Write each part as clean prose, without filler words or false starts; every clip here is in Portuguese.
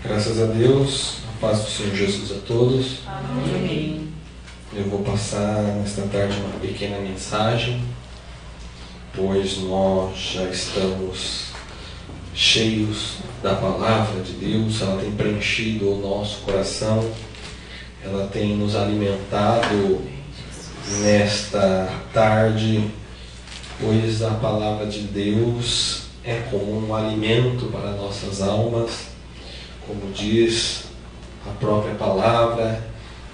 Graças a Deus, a paz do Senhor Jesus a todos. Amém. Eu vou passar nesta tarde uma pequena mensagem, pois nós já estamos cheios da palavra de Deus. Ela tem preenchido o nosso coração, ela tem nos alimentado nesta tarde, pois a palavra de Deus é como um alimento para nossas almas. Como diz a própria palavra,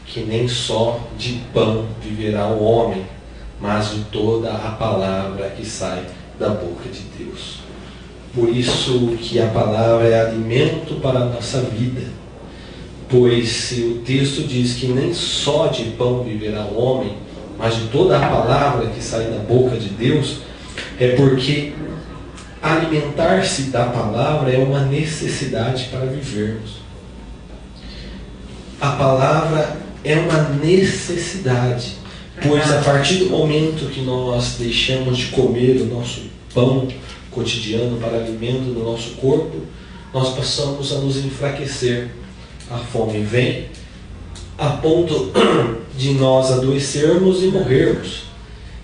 que nem só de pão viverá o homem, mas de toda a palavra que sai da boca de Deus. Por isso que a palavra é alimento para a nossa vida, pois se o texto diz que nem só de pão viverá o homem, mas de toda a palavra que sai da boca de Deus, é porque alimentar-se da palavra é uma necessidade para vivermos. A palavra é uma necessidade, pois a partir do momento que nós deixamos de comer o nosso pão cotidiano para alimento do nosso corpo, nós passamos a nos enfraquecer. A fome vem a ponto de nós adoecermos e morrermos.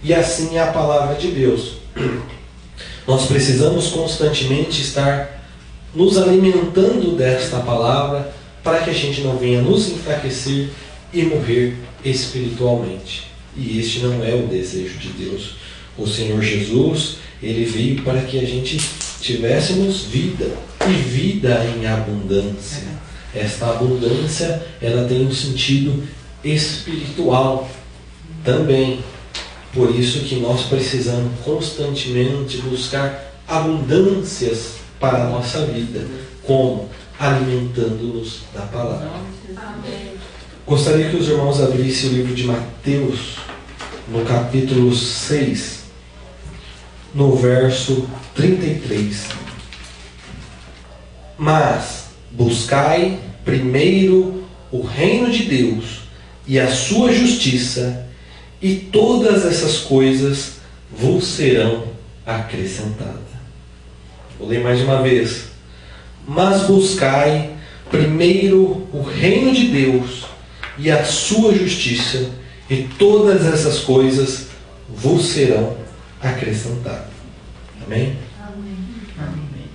E assim é a palavra de Deus. Nós precisamos constantemente estar nos alimentando desta palavra para que a gente não venha nos enfraquecer e morrer espiritualmente. E este não é o desejo de Deus. O Senhor Jesus, Ele veio para que a gente tivéssemos vida, e vida em abundância. Esta abundância, ela tem um sentido espiritual também. Por isso que nós precisamos constantemente buscar abundâncias para a nossa vida, como alimentando-nos da palavra. Amém. Gostaria que os irmãos abrissem o livro de Mateus, no capítulo 6, no verso 33. Mas buscai primeiro o reino de Deus e a sua justiça, e todas essas coisas vos serão acrescentadas. Vou ler mais uma vez. Mas buscai primeiro o reino de Deus e a sua justiça, e todas essas coisas vos serão acrescentadas. Amém? Amém.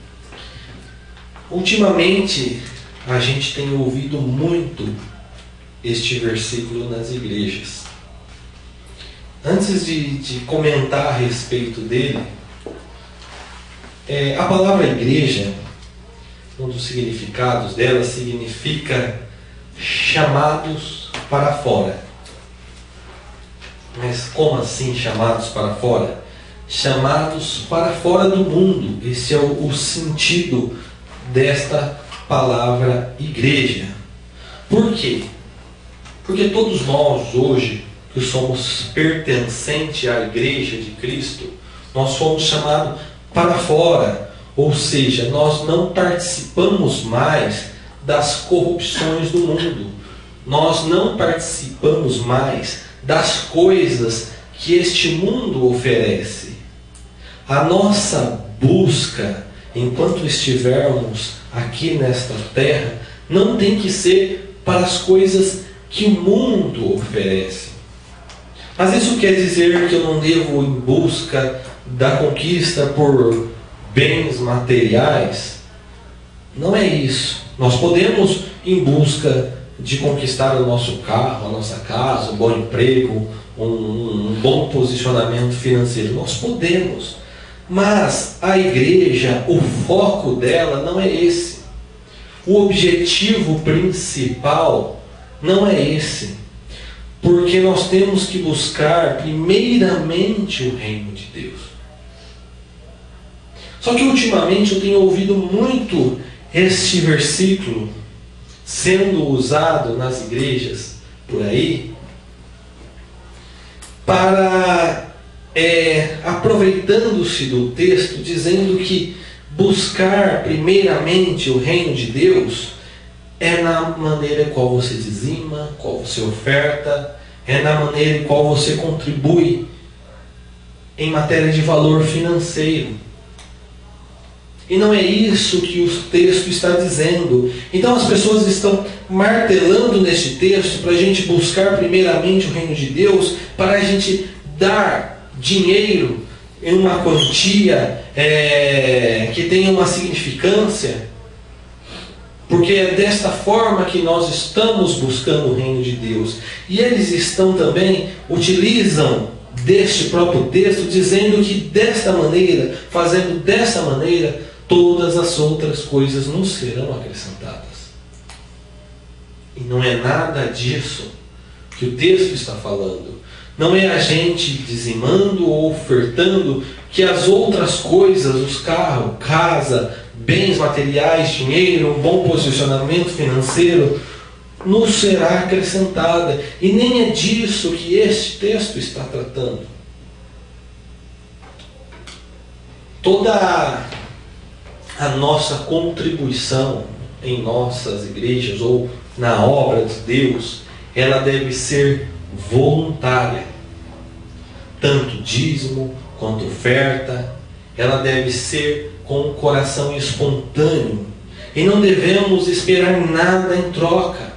Ultimamente, a gente tem ouvido muito este versículo nas igrejas. Antes de comentar a respeito dele, a palavra igreja, um dos significados dela significa chamados para fora. Mas como assim chamados para fora? Chamados para fora do mundo. Esse é o sentido desta palavra igreja. Por quê? Porque todos nós hoje, que somos pertencentes à igreja de Cristo, nós fomos chamados para fora, ou seja, nós não participamos mais das corrupções do mundo, nós não participamos mais das coisas que este mundo oferece. A nossa busca, enquanto estivermos aqui nesta terra, não tem que ser para as coisas que o mundo oferece. Mas isso quer dizer que eu não devo ir em busca da conquista por bens materiais? Não é isso. Nós podemos ir em busca de conquistar o nosso carro, a nossa casa, um bom emprego, um bom posicionamento financeiro. Nós podemos. Mas a igreja, o foco dela não é esse. O objetivo principal não é esse. Porque nós temos que buscar primeiramente o reino de Deus. Só que ultimamente eu tenho ouvido muito este versículo sendo usado nas igrejas por aí, para aproveitando-se do texto, dizendo que buscar primeiramente o reino de Deus é na maneira em qual você dizima, qual você oferta, é na maneira em qual você contribui em matéria de valor financeiro. E não é isso que o texto está dizendo. Então as pessoas estão martelando neste texto para a gente buscar primeiramente o reino de Deus, para a gente dar dinheiro em uma quantia que tenha uma significância, porque é desta forma que nós estamos buscando o reino de Deus. E eles estão também, utilizam deste próprio texto, dizendo que desta maneira, fazendo desta maneira, todas as outras coisas nos serão acrescentadas. E não é nada disso que o texto está falando. Não é a gente dizimando ou ofertando que as outras coisas, os carros, casa, bens materiais, dinheiro, um bom posicionamento financeiro, nos será acrescentada. E nem é disso que este texto está tratando. Toda a nossa contribuição em nossas igrejas ou na obra de Deus, ela deve ser voluntária. Tanto dízimo quanto oferta, ela deve ser com o coração espontâneo. E não devemos esperar nada em troca.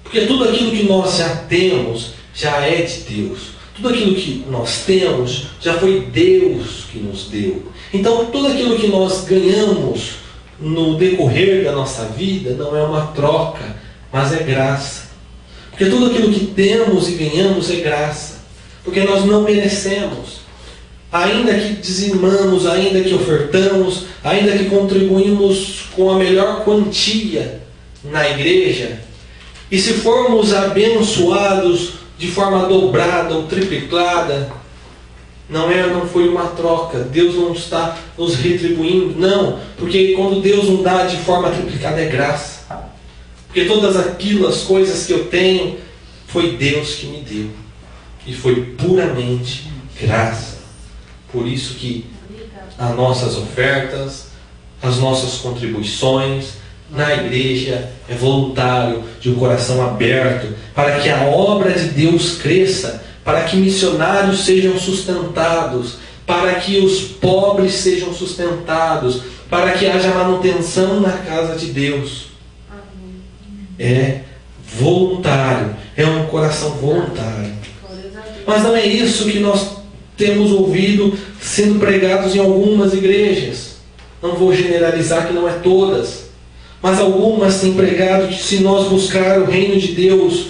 Porque tudo aquilo que nós já temos, já é de Deus. Tudo aquilo que nós temos, já foi Deus que nos deu. Então, tudo aquilo que nós ganhamos no decorrer da nossa vida, não é uma troca, mas é graça. Porque tudo aquilo que temos e ganhamos é graça. Porque nós não merecemos. Ainda que dizimamos, ainda que ofertamos, ainda que contribuímos com a melhor quantia na igreja, e se formos abençoados de forma dobrada ou triplicada, não foi uma troca. Deus não está nos retribuindo, não. Porque quando Deus nos dá de forma triplicada é graça. Porque todas aquelas coisas que eu tenho, foi Deus que me deu. E foi puramente graça. Por isso que as nossas ofertas, as nossas contribuições na igreja é voluntário, de um coração aberto, para que a obra de Deus cresça, para que missionários sejam sustentados, para que os pobres sejam sustentados, para que haja manutenção na casa de Deus. É voluntário, é um coração voluntário. Mas não é isso que nós temos ouvido sendo pregados em algumas igrejas. Não vou generalizar, que não é todas, mas algumas têm pregado que se nós buscar o reino de Deus,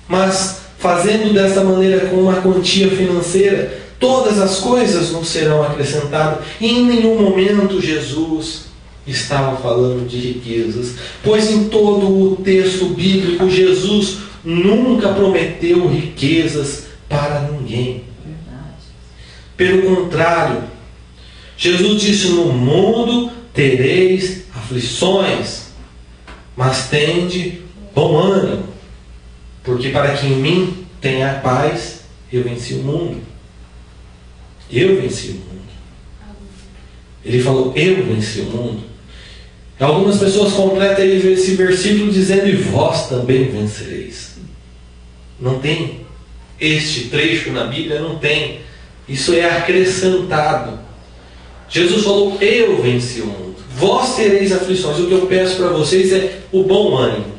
mas fazendo dessa maneira com uma quantia financeira, todas as coisas nos serão acrescentadas. E em nenhum momento Jesus estava falando de riquezas, pois em todo o texto bíblico Jesus nunca prometeu riquezas para ninguém. Pelo contrário, Jesus disse: no mundo tereis aflições, mas tende bom ânimo, porque para que em mim tenha paz, eu venci o mundo. Eu venci o mundo. Ele falou: eu venci o mundo. Algumas pessoas completam esse versículo dizendo: e vós também vencereis. Não tem este trecho na Bíblia, não tem. Isso é acrescentado. Jesus falou: eu venci o mundo. Vós tereis aflições. O que eu peço para vocês é o bom ânimo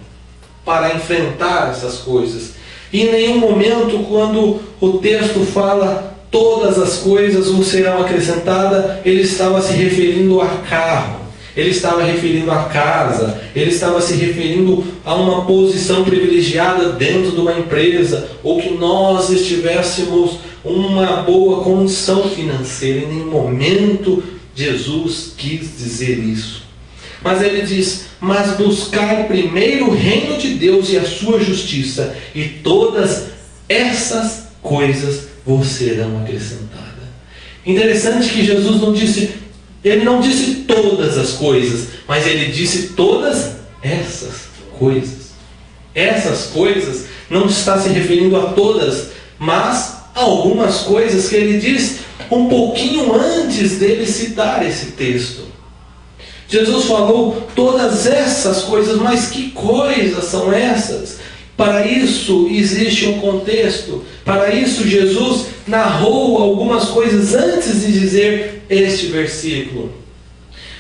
para enfrentar essas coisas. E em nenhum momento, quando o texto fala todas as coisas vos serão acrescentadas, ele estava se referindo a carro, ele estava referindo a casa, ele estava se referindo a uma posição privilegiada dentro de uma empresa, ou que nós estivéssemos uma boa condição financeira. Em nenhum momento Jesus quis dizer isso. Mas ele diz: mas buscar primeiro o reino de Deus e a sua justiça, e todas essas coisas vos serão acrescentadas. Interessante que Jesus não disse, ele não disse todas as coisas, mas ele disse todas essas coisas. Essas coisas não está se referindo a todas, mas a algumas coisas que ele diz um pouquinho antes dele citar esse texto. Jesus falou todas essas coisas, mas que coisas são essas? Para isso existe um contexto. Para isso Jesus narrou algumas coisas antes de dizer este versículo.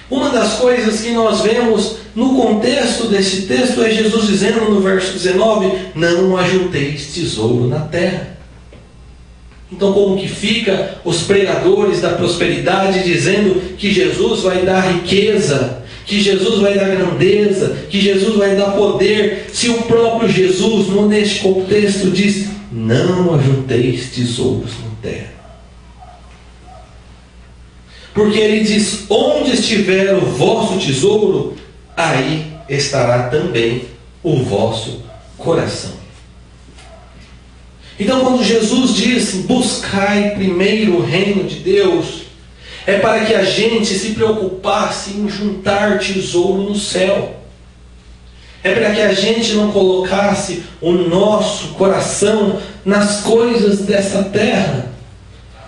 Uma das coisas que nós vemos no contexto desse texto é Jesus dizendo no verso 19: não ajunteis tesouro na terra. Então, como que fica os pregadores da prosperidade dizendo que Jesus vai dar riqueza, que Jesus vai dar grandeza, que Jesus vai dar poder, se o próprio Jesus, neste contexto, diz: não ajunteis tesouros na terra? Porque ele diz: onde estiver o vosso tesouro, aí estará também o vosso coração. Então, quando Jesus diz: buscai primeiro o reino de Deus, é para que a gente se preocupasse em juntar tesouro no céu. É para que a gente não colocasse o nosso coração nas coisas dessa terra.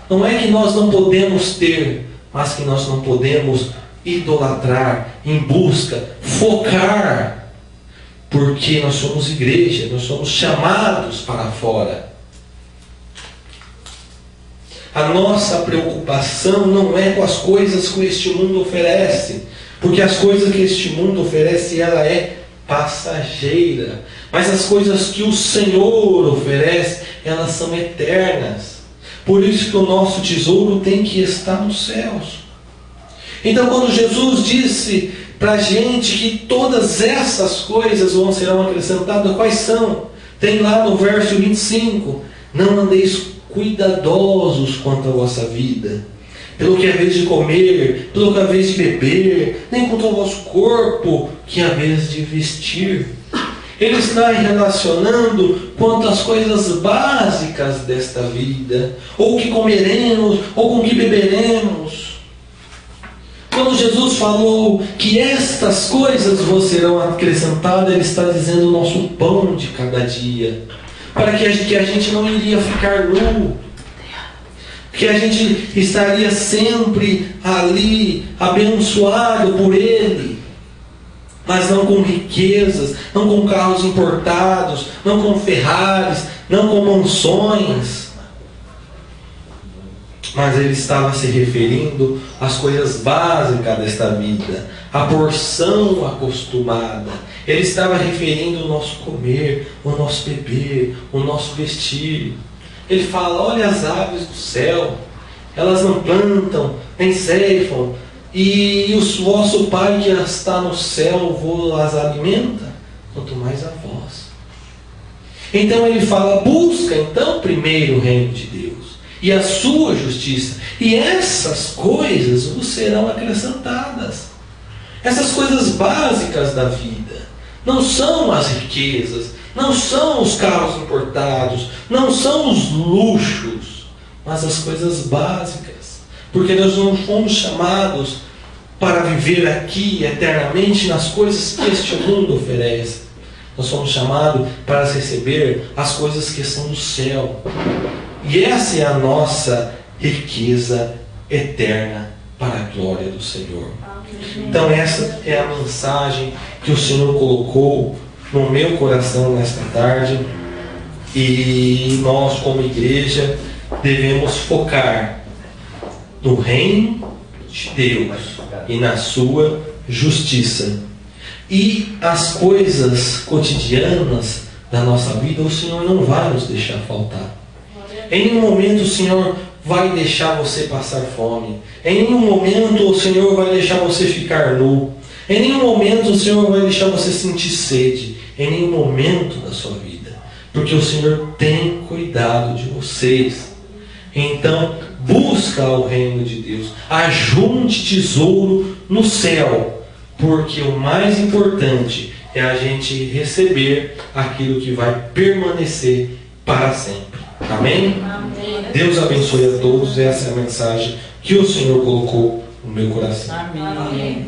Não é que nós não podemos ter, mas que nós não podemos idolatrar, em busca, focar, porque nós somos igreja, nós somos chamados para fora. A nossa preocupação não é com as coisas que este mundo oferece, porque as coisas que este mundo oferece, ela é passageira, mas as coisas que o Senhor oferece, elas são eternas. Por isso que o nosso tesouro tem que estar nos céus. Então, quando Jesus disse para a gente que todas essas coisas serão acrescentadas, quais são? Tem lá no verso 25: não andeis cuidadosos quanto à vossa vida, pelo que é vez de comer, pelo que é vez de beber, nem quanto ao vosso corpo, que é vez de vestir. Ele está relacionando quanto às coisas básicas desta vida, ou o que comeremos, ou com o que beberemos. Quando Jesus falou que estas coisas vos serão acrescentadas, Ele está dizendo o nosso pão de cada dia, para que a gente não iria ficar nu, que a gente estaria sempre ali, abençoado por Ele, mas não com riquezas, não com carros importados, não com Ferraris, não com mansões. Mas Ele estava se referindo às coisas básicas desta vida, a porção acostumada. Ele estava referindo o nosso comer, o nosso beber, o nosso vestir. Ele fala: olha as aves do céu, elas não plantam, nem ceifam, e o vosso Pai que está no céu vos as alimenta, quanto mais a vós. Então ele fala: busca então primeiro o reino de Deus e a sua justiça, e essas coisas vos serão acrescentadas. Essas coisas básicas da vida não são as riquezas, não são os carros importados, não são os luxos, mas as coisas básicas. Porque nós não fomos chamados para viver aqui eternamente nas coisas que este mundo oferece. Nós somos chamados para receber as coisas que são do céu. E essa é a nossa riqueza eterna para a glória do Senhor. Então essa é a mensagem que o Senhor colocou no meu coração nesta tarde. E nós, como igreja, devemos focar no reino de Deus e na sua justiça. E as coisas cotidianas da nossa vida, o Senhor não vai nos deixar faltar. Em nenhum momento o Senhor vai deixar você passar fome. Em nenhum momento o Senhor vai deixar você ficar nu. Em nenhum momento o Senhor vai deixar você sentir sede. Em nenhum momento da sua vida. Porque o Senhor tem cuidado de vocês. Então, busca o reino de Deus. Ajunte tesouro no céu. Porque o mais importante é a gente receber aquilo que vai permanecer para sempre. Amém? Amém. Deus abençoe a todos. Essa é a mensagem que o Senhor colocou no meu coração. Amém.